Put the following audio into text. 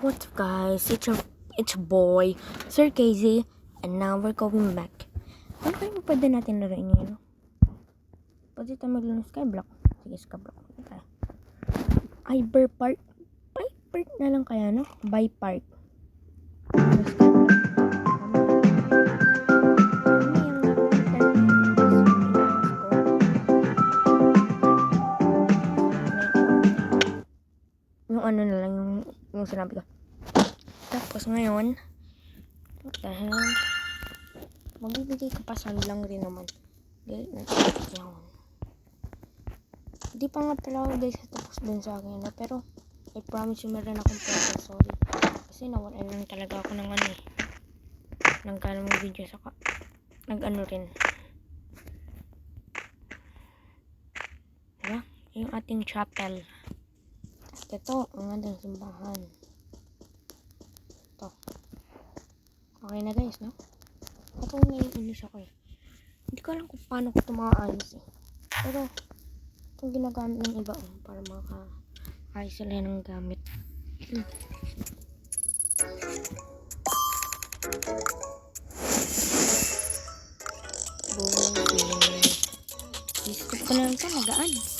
What's up guys, it's a boy, Sir KZ, and now we're going back. Ano kayo pwede natin laruin ngayon? Pwede tayo maglaro ng Skyblock. Sige, Skyblock. Iber Park. By Park na lang kaya, no? By Park. Yung ano na lang, yung sinabi ko. Tapos ngayon, what the hell? Magbibigay ka pa lang rin naman. Galit na yun. Hindi pa nga pala ako guys tapos dun sa akin. Pero, I promise you meron akong progress. Sorry. Kasi nawalan lang talaga ako ng ano eh. Nang kalang video saka nag-ano rin. Diba? Yung ating chapel. Ito, ang ating simbahan. Ito. Okay na guys, no? Ito naiinis ako eh. Hindi ko alam kung paano ko ito makaayos eh. Pero, itong ginagamit ng iba para makaayos sila ng gamit. Boom. Discord ko na lang ito, mag-ads.